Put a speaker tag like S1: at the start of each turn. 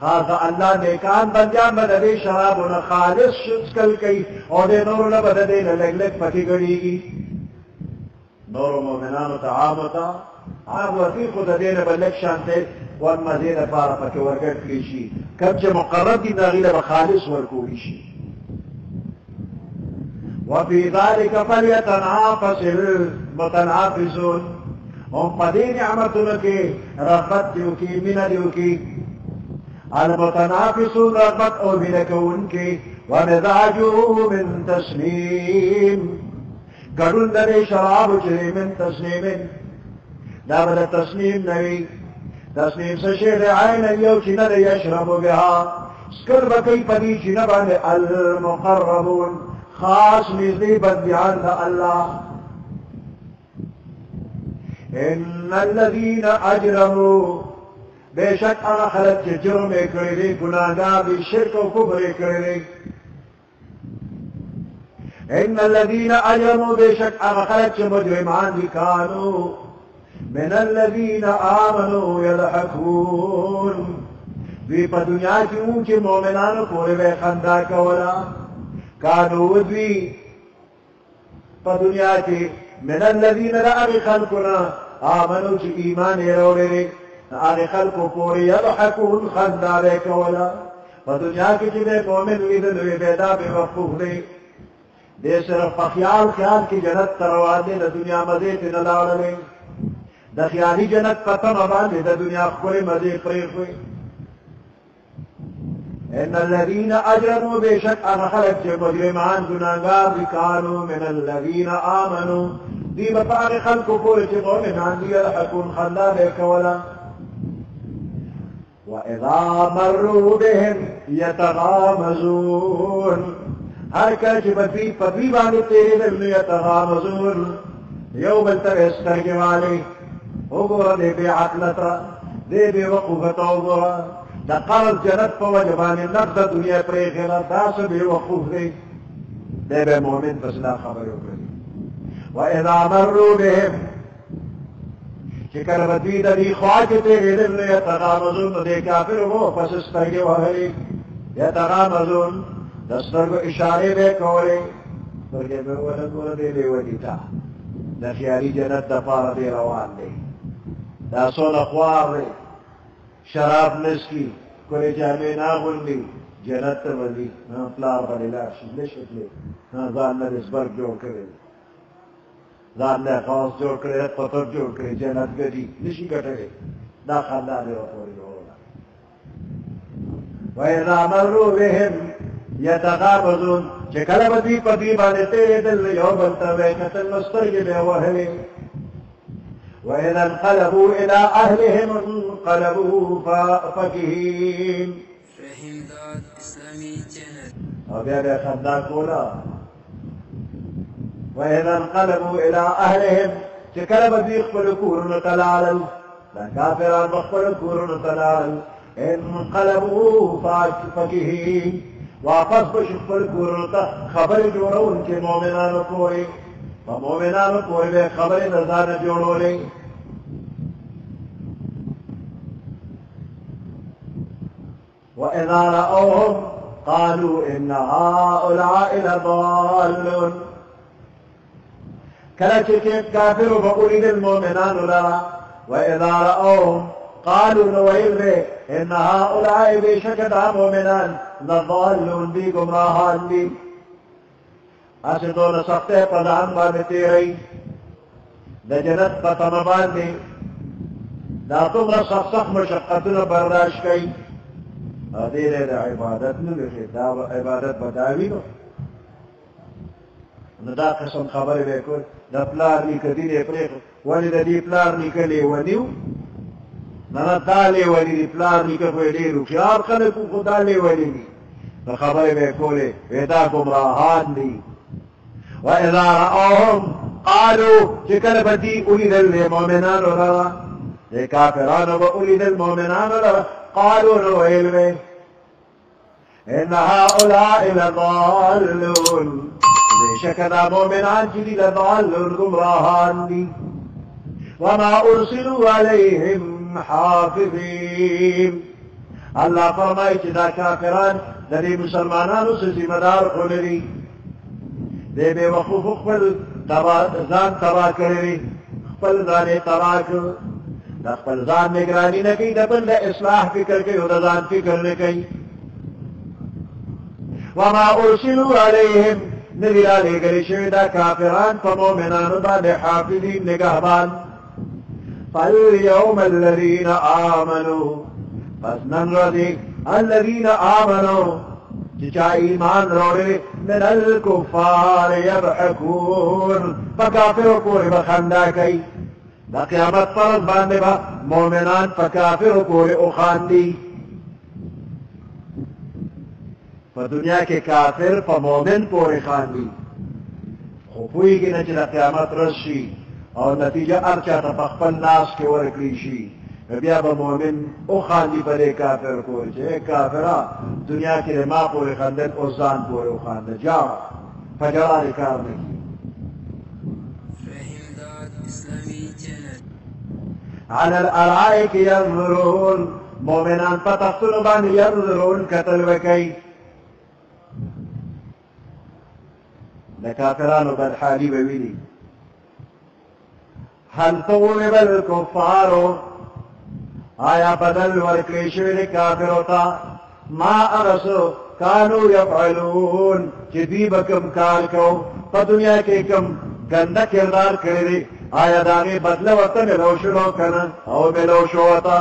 S1: خاص الله نیکان بندیان بددی شرابون خالص شکل کئی او دے نور لبددی لگ لگ پتی گڑیگی نور مومنان تعامتا عام وفی خود دین بلک شانتے وان مزید پارا پکی ورگڑ کلیشی کم چه مقرب دی ناغیل بخالص ورکولیشی وفي ذلك فليتنافس المتنافسون هم قدين نعمتنا كي رغبت ديوكي من ديوكي المتنافسون رغبت او بلكون كي ومزاجه من تسليم قدون دري شراب جري من تسليم دابل التسليم نبي تسليم سشير عين يوشي ندي يشرب بها سكر بكي بديشي نبان المقربون خاص نزدي بندیان دا الله ان الذين اجرموا بشك انا خلت جرم کرلی گناہگار بھی شرک و کفر کرلی ان الذين اجرموا بشك انا خلت مجرمان بھی كانوا من الذين آمنوا يضحكون بھی پا دنیا کی اونچے مومنانو پورے بے خندہ کولا كانوا ذي فدنيا کی من الذين رأى خلقنا آمنوا في إيمان يرولي رأى خلق پوری يضحكون خندا بك ولا فدنيا کی جبه مومن ویدن ویبیدا بوقوف دی دے صرف خیال خیال کی جنت تروادے دا دنیا مزید نلاولے دا خیالی جنت پتم باندے دا دنیا خور مزید پریخوی ان الذين اجرموا بشك انا خلق مجرمان گناہگار كانوا من الذين امنوا دي بطار خلق پورے مؤمنان دي يضحكون خندا بك ولا واذا مروا بهم يتغامزون هر کله بدی پدی باندې تیرے دل يتغامزون يوم التسترجع عليه وګوره دې بعقلتا دې بوقوفه وګوره دا قرض جنت پا وجبان نفس دنیا پریخینا دا سبی وقوف دی دے بے مومن فسنا خبر اکرلی وَإِذَا مَرُّوا بِهِمْ چکر بدوی دا دی خواجتے غیرن یتغامزون دے کافر وہ فسسترگی وحلی یتغامزون دسترگو اشارے بے کولے فرگے بے ولنگو دے لے ودیتا دا خیالی جنت دا پارا دے روان دے دا سول اخوار دے شراب نسکی کوئی جامع ناغلی جنت ولی پلار بلی لاشی نشکلی زان نرسبرگ جوڑ کرے زان نے خواص جوڑ کرے پتر جوڑ کرے جنت گدی نشی کٹرے دا خاندان دے وطوری جوڑا وَإِذَا مَرُّوا بِهِمْ يَتَغَامَزُونَ چکل بدی پدی بانے تیرے دل یو بلتا ویکتن مسترگ بے وحلی وإذا انقلبوا إلى أهلهم انقلبوا فكهين
S2: رحم داد إسلامي چینل
S1: ابھی ابھی خدا کولا وإذا انقلبوا إلى أهلهم چکل بدی اخبر کورن تلالل لکافران بخبر کورن تلالل انقلبوا فكهين واپس بشخبر کورن تا خبر جوڑو ان کے مومنان کوئی فمومنان کوئی بے خبر نظار جوڑو لیں وإذا رأوهم قالوا إن هؤلاء لضالون كلا شكيت كافر بقولين المؤمنان لرا وإذا رأوهم قالوا نويل إن هؤلاء بشكدا مؤمنان لضالون بي گمراهان بي اسدون سخته پدان باندې تیری د جنت په تمه باندې دا څومره سخت مشقتونه برداشت کوي دې د عبادت نه لري دا عبادت بداوی نو دا قسم خبرې وکړ د پلار نکدي دې پرې ولې د دې پلار نکلې ونیو نه دا لې ولې دې پلار نکه په دې روخيار خلک خدا لې ولې نو خبرې وکړې ودا گمراهان دي وإذا رأوهم قالوا شكل بدي أولي المؤمنان لرا لكافران وأولي المؤمنان لرا قالوا نويل إن هؤلاء لضالون بشكل مؤمنان جدي لضالون گمراهان دي وما أرسلوا عليهم حافظين الله فرمای چې دا کافران د دې مسلمانانو څه ذمہ دار خو نه دي دې بې وقوف خپل ځان تباه کړی وي خپل ځان یې تباه کړ د خپل ځان نګراني نه کوي د بل د اصلاح فکر کوي او د ځان فکر نه کوي وما ارسلوا عليهم ندی را لېږلي شوي دا کافران په مؤمنانو باندې حافظین نگهبان فاليوم الذين آمنوا پس نن ورځې الذين آمنوا چې چا ایمان راوړی من الكفار يضحكون په کافرو پورې به خندا کوي د قیامت فرض باندې به مؤمنان په کافرو پورې وخاندي په دنیا کې کافر په مؤمن پورې خاندي خو پوهېږي نه چې د قیامت ورځ شي او نتیجه هر چا ته په خپل لاس کې ورکړي شي بیا به مؤمن وخاندي په دې کافر پورې چې کافره دنیا کې د ما پورې خندل او ځان پورې وخانده جاوه په ژړا دې کار نه کړي
S2: فهمداد اسلامي چینل
S1: على الارائك ينظرون مؤمنان په تختونو باندې ينظرون کتل وکوي د کافرانو بدحالي به ویني هل ثوب الكفار آیا بدل ورکړی شوي د کافرو ته ما هغه څه کانو یفعلون چې دوی به کوم کار کو په دنیا کې کوم ګنده کردار کړی دی آیا د هغې بدله ورته ملو شو که نه او ملو شو ورته